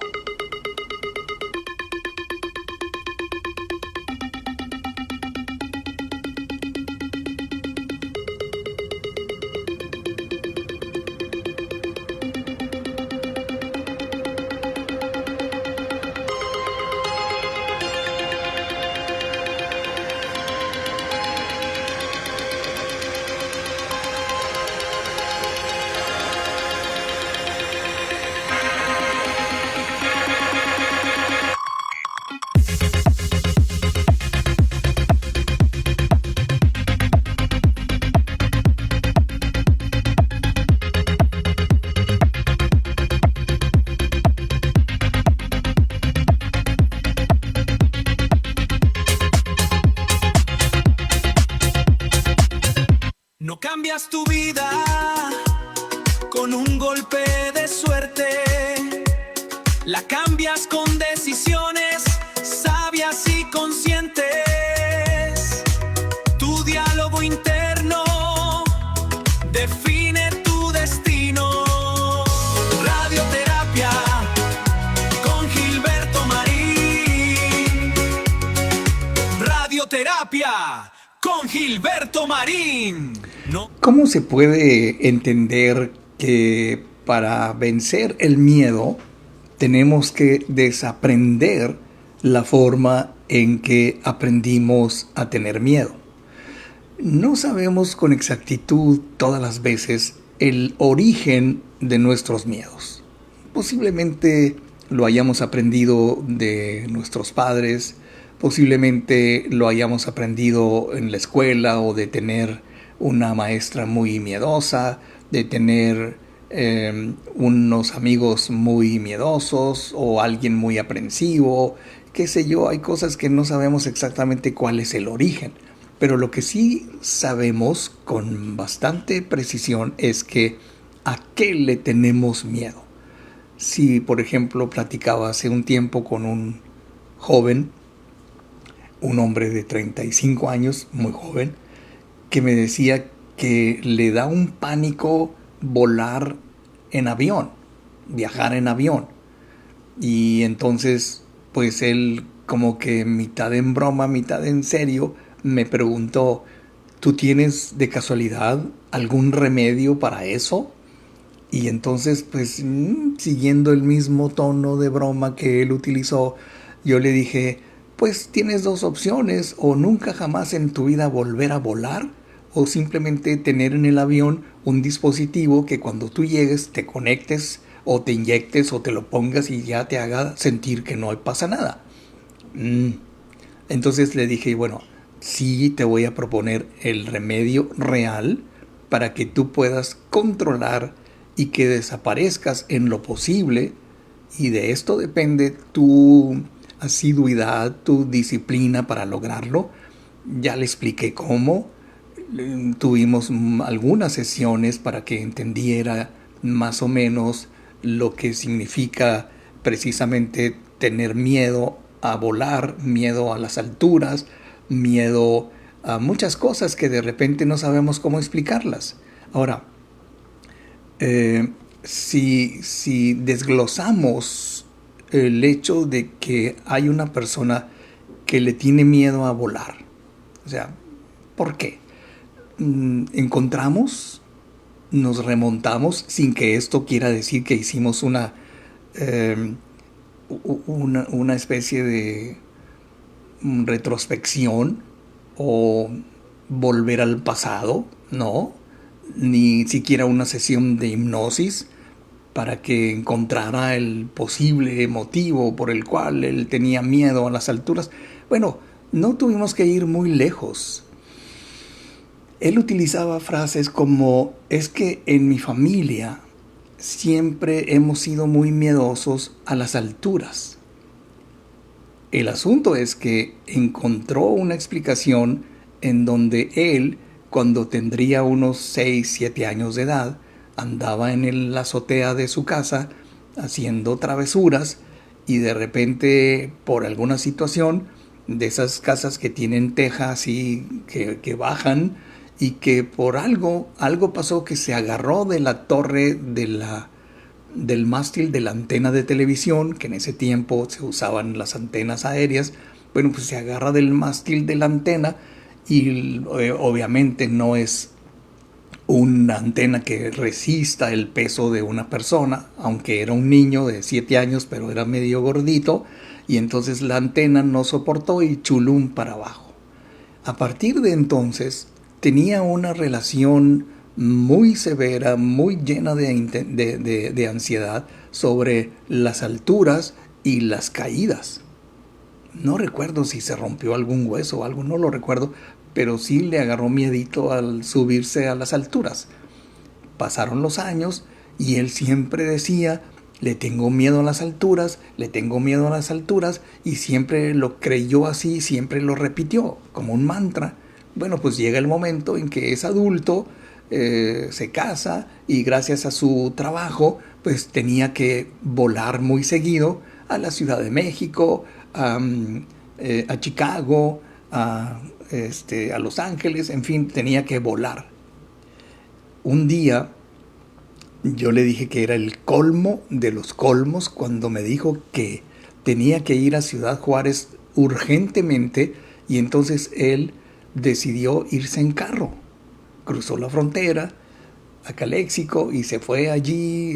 No cambias tu vida con un golpe de suerte, la cambias con decisiones sabias y conscientes. Tu diálogo interno define tu destino. Radioterapia con Gilberto Marín. Radioterapia con Gilberto Marín. ¿Cómo se puede entender que para vencer el miedo tenemos que desaprender la forma en que aprendimos a tener miedo? No sabemos con exactitud todas las veces el origen de nuestros miedos. Posiblemente lo hayamos aprendido de nuestros padres, posiblemente lo hayamos aprendido en la escuela o de tener una maestra muy miedosa, de tener unos amigos muy miedosos o alguien muy aprensivo, qué sé yo, hay cosas que no sabemos exactamente cuál es el origen. Pero lo que sí sabemos con bastante precisión es que a qué le tenemos miedo. Si, por ejemplo, platicaba hace un tiempo con un joven, un hombre de 35 años, muy joven, que me decía que le da un pánico volar en avión, viajar en avión. Y entonces, pues él como que mitad en broma, mitad en serio, me preguntó, ¿tú tienes de casualidad algún remedio para eso? Y entonces, pues, siguiendo el mismo tono de broma que él utilizó, yo le dije, pues tienes dos opciones, o nunca jamás en tu vida volver a volar, o simplemente tener en el avión un dispositivo que cuando tú llegues te conectes, o te inyectes, o te lo pongas y ya te haga sentir que no pasa nada. Entonces le dije, bueno, sí te voy a proponer el remedio real para que tú puedas controlar y que desaparezcas en lo posible, y de esto depende tu asiduidad, tu disciplina para lograrlo. Ya le expliqué cómo, tuvimos algunas sesiones para que entendiera más o menos lo que significa precisamente tener miedo a volar, miedo a las alturas, miedo a muchas cosas que de repente no sabemos cómo explicarlas. Ahora, si desglosamos el hecho de que hay una persona que le tiene miedo a volar, o sea, ¿por qué? Encontramos, nos remontamos, sin que esto quiera decir que hicimos una especie de retrospección o volver al pasado, no, ni siquiera una sesión de hipnosis para que encontrara el posible motivo por el cual él tenía miedo a las alturas. Bueno, no tuvimos que ir muy lejos. Él utilizaba frases como, es que en mi familia siempre hemos sido muy miedosos a las alturas. El asunto es que encontró una explicación en donde él, cuando tendría unos 6, 7 años de edad, andaba en la azotea de su casa haciendo travesuras, y de repente, por alguna situación, de esas casas que tienen tejas y que bajan, y que por algo pasó, que se agarró de la torre del mástil de la antena de televisión, que en ese tiempo se usaban las antenas aéreas. Bueno, pues se agarra del mástil de la antena, y obviamente no es una antena que resista el peso de una persona, aunque era un niño de 7 años, pero era medio gordito, y entonces la antena no soportó y chulum para abajo. A partir de entonces tenía una relación muy severa, muy llena de ansiedad sobre las alturas y las caídas. No recuerdo si se rompió algún hueso o algo, no lo recuerdo, pero sí le agarró miedito al subirse a las alturas. Pasaron los años y él siempre decía, le tengo miedo a las alturas, le tengo miedo a las alturas, y siempre lo creyó así, siempre lo repitió como un mantra. Bueno, pues llega el momento en que es adulto, se casa, y gracias a su trabajo pues tenía que volar muy seguido a la Ciudad de México, a Chicago, a Los Ángeles, en fin, tenía que volar. Un día yo le dije que era el colmo de los colmos cuando me dijo que tenía que ir a Ciudad Juárez urgentemente, y entonces él decidió irse en carro. Cruzó la frontera a Calexico y se fue allí,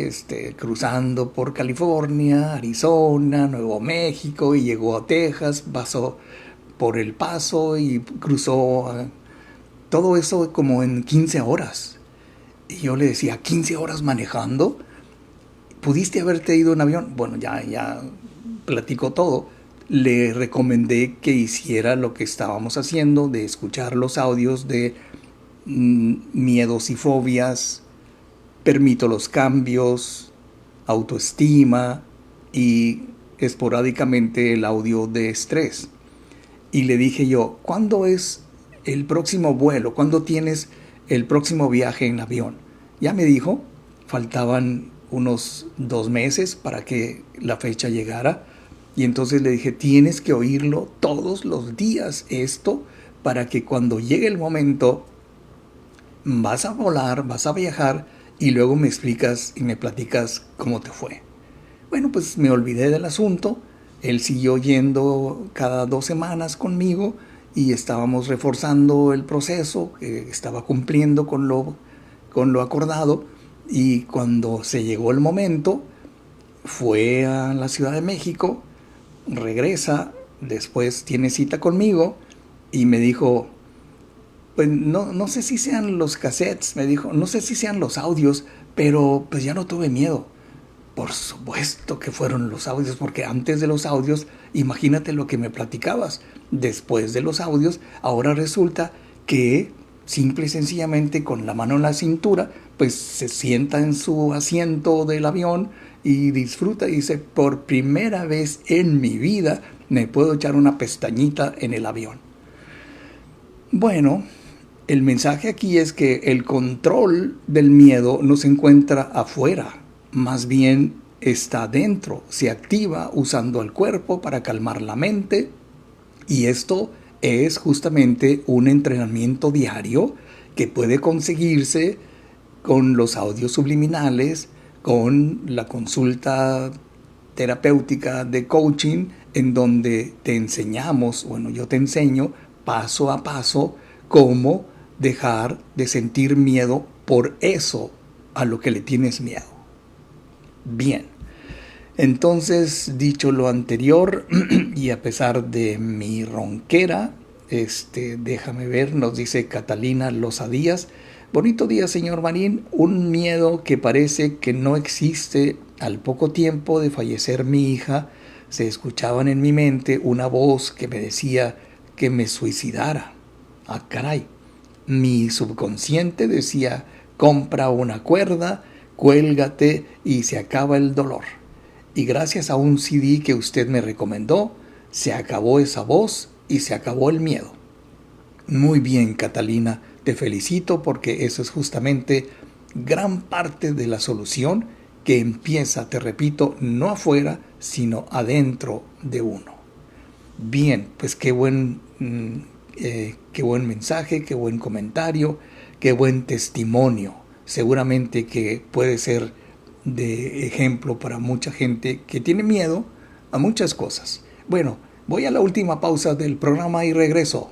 cruzando por California, Arizona, Nuevo México, y llegó a Texas, pasó por El Paso y cruzó todo eso como en 15 horas. Y yo le decía, ¿15 horas manejando? ¿Pudiste haberte ido en avión? Bueno, ya platicó todo. Le recomendé que hiciera lo que estábamos haciendo, de escuchar los audios de miedos y fobias, permito los cambios, autoestima, y esporádicamente el audio de estrés. Y le dije yo, ¿cuándo es el próximo vuelo? ¿Cuándo tienes el próximo viaje en avión? Ya me dijo, faltaban unos 2 meses para que la fecha llegara. Y entonces le dije, tienes que oírlo todos los días esto, para que cuando llegue el momento vas a volar, vas a viajar, y luego me explicas y me platicas cómo te fue. Bueno, pues me olvidé del asunto. Él siguió yendo cada 2 semanas conmigo, y estábamos reforzando el proceso, estaba cumpliendo con lo acordado. Y cuando se llegó el momento, fue a la Ciudad de México, regresa, después tiene cita conmigo y me dijo, pues no sé si sean los cassettes, me dijo, no sé si sean los audios, pero pues ya no tuve miedo. Por supuesto que fueron los audios, porque antes de los audios, imagínate lo que me platicabas. Después de los audios, ahora resulta que simple y sencillamente con la mano en la cintura, pues se sienta en su asiento del avión y disfruta y dice, por primera vez en mi vida me puedo echar una pestañita en el avión. Bueno, el mensaje aquí es que el control del miedo no se encuentra afuera, más bien está dentro, se activa usando el cuerpo para calmar la mente, y esto es justamente un entrenamiento diario que puede conseguirse con los audios subliminales, con la consulta terapéutica de coaching, en donde te enseñamos, bueno, yo te enseño paso a paso cómo dejar de sentir miedo por eso a lo que le tienes miedo. Bien, entonces, dicho lo anterior, y a pesar de mi ronquera, déjame ver, nos dice Catalina Losadías, bonito día, señor Marín, un miedo que parece que no existe. Al poco tiempo de fallecer mi hija, se escuchaban en mi mente una voz que me decía que me suicidara. Ah, caray. Mi subconsciente decía, compra una cuerda, cuélgate y se acaba el dolor. Y gracias a un CD que usted me recomendó, se acabó esa voz y se acabó el miedo. Muy bien, Catalina, te felicito porque eso es justamente gran parte de la solución que empieza, te repito, no afuera, sino adentro de uno. Bien, pues qué buen mensaje, qué buen comentario, qué buen testimonio. Seguramente que puede ser de ejemplo para mucha gente que tiene miedo a muchas cosas. Bueno, voy a la última pausa del programa y regreso.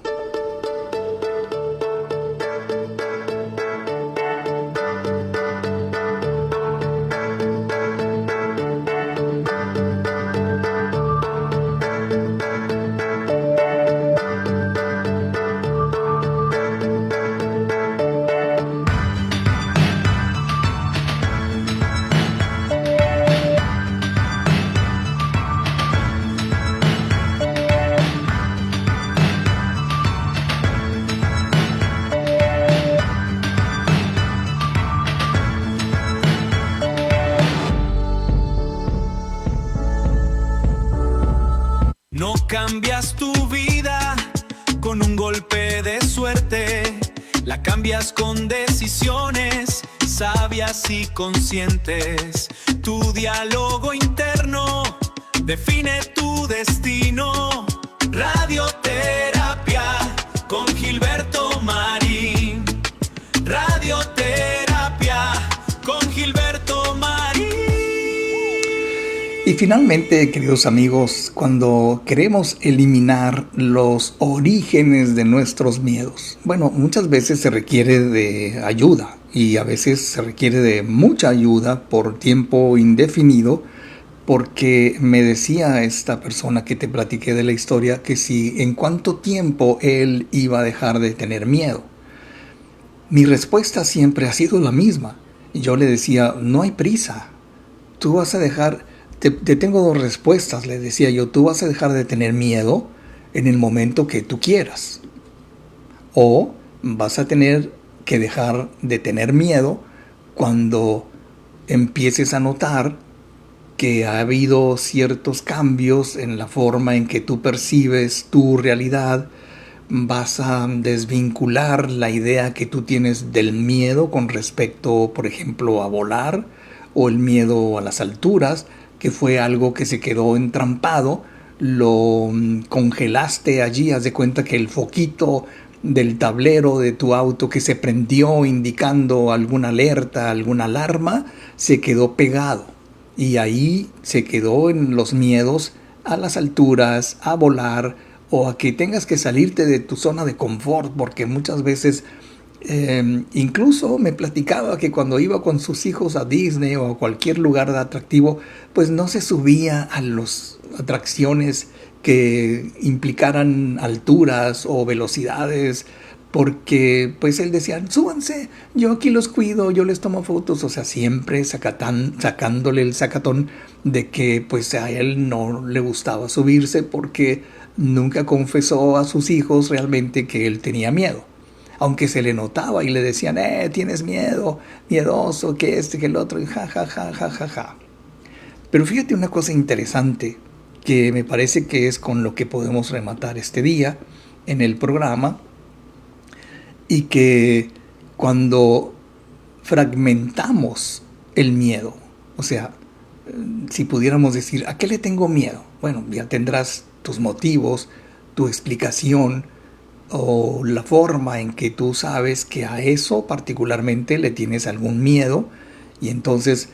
No cambias tu vida con un golpe de suerte, la cambias con decisiones sabias y conscientes. Tu diálogo interno define tu destino. Radioterapia con Gilberto Marín. Radioterapia con Gilberto Marín. Y finalmente, queridos amigos, cuando queremos eliminar los orígenes de nuestros miedos, bueno, muchas veces se requiere de ayuda y a veces se requiere de mucha ayuda por tiempo indefinido, porque me decía esta persona que te platiqué de la historia que si en cuánto tiempo él iba a dejar de tener miedo. Mi respuesta siempre ha sido la misma. Yo le decía, no hay prisa, tú vas a dejar... Te tengo dos respuestas, le decía yo. Tú vas a dejar de tener miedo en el momento que tú quieras. O vas a tener que dejar de tener miedo cuando empieces a notar que ha habido ciertos cambios en la forma en que tú percibes tu realidad. Vas a desvincular la idea que tú tienes del miedo con respecto, por ejemplo, a volar o el miedo a las alturas, que fue algo que se quedó entrampado, lo congelaste allí. Haz de cuenta que el foquito del tablero de tu auto que se prendió indicando alguna alerta, alguna alarma, se quedó pegado. Y ahí se quedó en los miedos a las alturas, a volar o a que tengas que salirte de tu zona de confort, porque muchas veces Incluso me platicaba que cuando iba con sus hijos a Disney o a cualquier lugar de atractivo, pues no se subía a las atracciones que implicaran alturas o velocidades, porque pues él decía, súbanse, yo aquí los cuido, yo les tomo fotos, o sea, siempre sacándole el sacatón de que pues a él no le gustaba subirse porque nunca confesó a sus hijos realmente que él tenía miedo. Aunque se le notaba y le decían, tienes miedo, miedoso, que que el otro, y ja, ja, ja, ja, ja, ja. Pero fíjate una cosa interesante que me parece que es con lo que podemos rematar este día en el programa, y que cuando fragmentamos el miedo, o sea, si pudiéramos decir, ¿a qué le tengo miedo? Bueno, ya tendrás tus motivos, tu explicación, o la forma en que tú sabes que a eso particularmente le tienes algún miedo, y entonces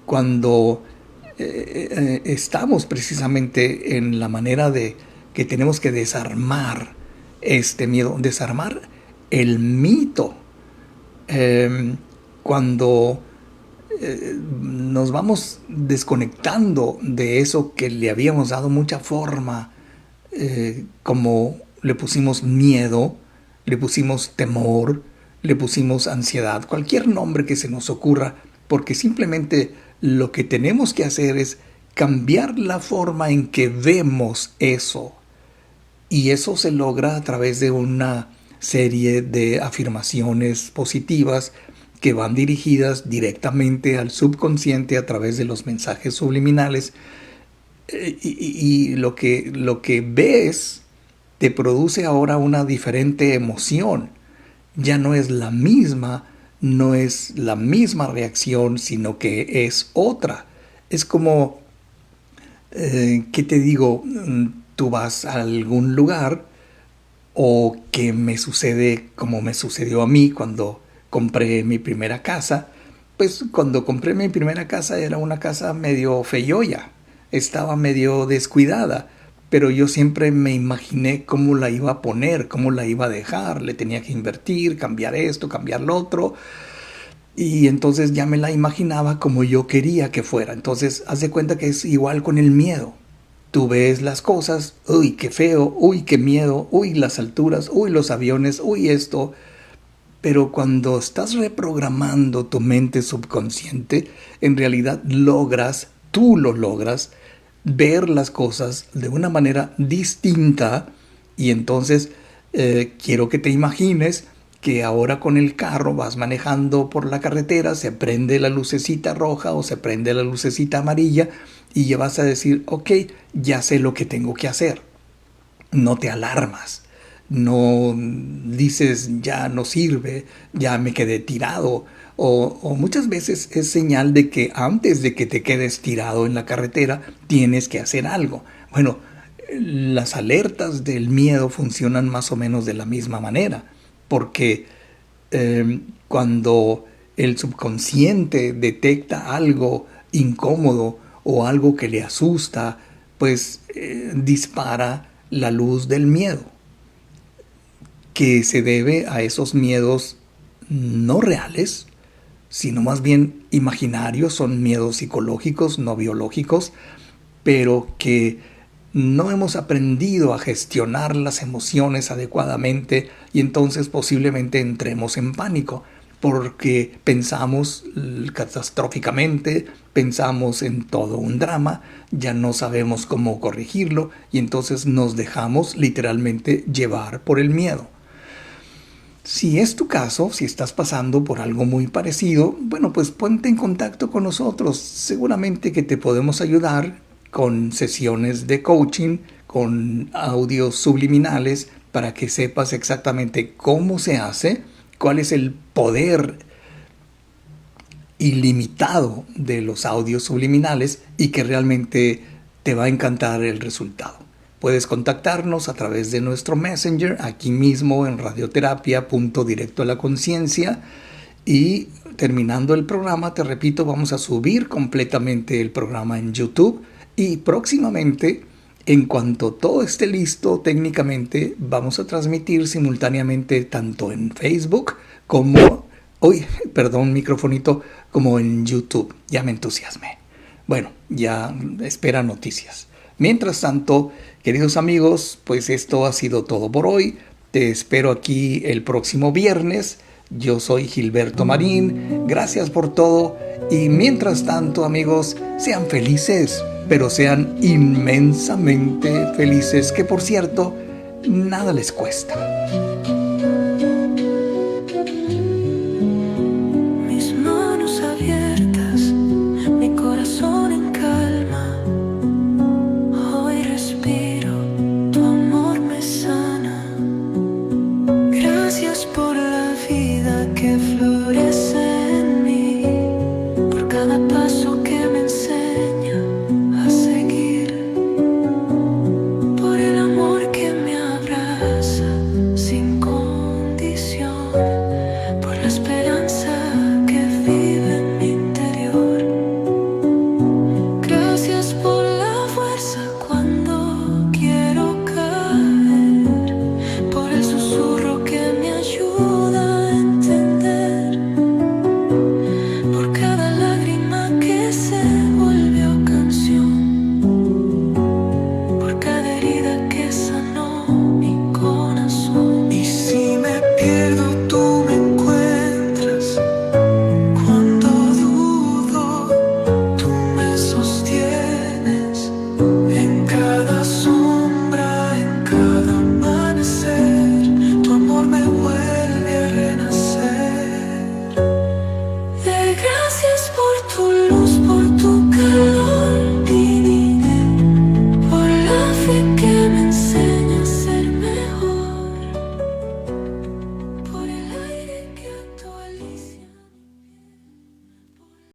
cuando estamos precisamente en la manera de que tenemos que desarmar este miedo, desarmar el mito, cuando nos vamos desconectando de eso que le habíamos dado mucha forma, como le pusimos miedo, le pusimos temor, le pusimos ansiedad, cualquier nombre que se nos ocurra, porque simplemente lo que tenemos que hacer es cambiar la forma en que vemos eso. Y eso se logra a través de una serie de afirmaciones positivas que van dirigidas directamente al subconsciente a través de los mensajes subliminales. Y lo que ves te produce ahora una diferente emoción. Ya no es la misma reacción, sino que es otra. Es como, ¿qué te digo? Tú vas a algún lugar, o que me sucede como me sucedió a mí cuando compré mi primera casa. Pues cuando compré mi primera casa era una casa medio feyoya, estaba medio descuidada, pero yo siempre me imaginé cómo la iba a poner, cómo la iba a dejar, le tenía que invertir, cambiar esto, cambiar lo otro, y entonces ya me la imaginaba como yo quería que fuera. Entonces haz de cuenta que es igual con el miedo. Tú ves las cosas, uy, qué feo, uy, qué miedo, uy, las alturas, uy, los aviones, uy, esto. Pero cuando estás reprogramando tu mente subconsciente, en realidad tú lo logras ver las cosas de una manera distinta. Y entonces quiero que te imagines que ahora con el carro vas manejando por la carretera, se prende la lucecita roja o se prende la lucecita amarilla, y ya vas a decir, ok, ya sé lo que tengo que hacer. No te alarmas, no dices, ya no sirve, ya me quedé tirado. O muchas veces es señal de que antes de que te quedes tirado en la carretera, tienes que hacer algo. Bueno, las alertas del miedo funcionan más o menos de la misma manera, porque cuando el subconsciente detecta algo incómodo o algo que le asusta, pues dispara la luz del miedo, que se debe a esos miedos no reales, sino más bien imaginarios, son miedos psicológicos, no biológicos, pero que no hemos aprendido a gestionar las emociones adecuadamente, y entonces posiblemente entremos en pánico porque pensamos catastróficamente, pensamos en todo un drama, ya no sabemos cómo corregirlo, y entonces nos dejamos literalmente llevar por el miedo. Si es tu caso, si estás pasando por algo muy parecido, bueno, pues ponte en contacto con nosotros. Seguramente que te podemos ayudar con sesiones de coaching, con audios subliminales, para que sepas exactamente cómo se hace, cuál es el poder ilimitado de los audios subliminales, y que realmente te va a encantar el resultado. Puedes contactarnos a través de nuestro Messenger, aquí mismo en Radioterapia.directo a la conciencia, y terminando el programa, te repito, vamos a subir completamente el programa en YouTube, y próximamente En cuanto todo esté listo técnicamente, vamos a transmitir simultáneamente tanto en Facebook como, microfonito, como en YouTube. Ya me entusiasmé. Bueno, ya espera noticias. Mientras tanto, queridos amigos, pues esto ha sido todo por hoy. Te espero aquí el próximo viernes. Yo soy Gilberto Marín. Gracias por todo. Y mientras tanto, amigos, sean felices, pero sean inmensamente felices, que por cierto, nada les cuesta.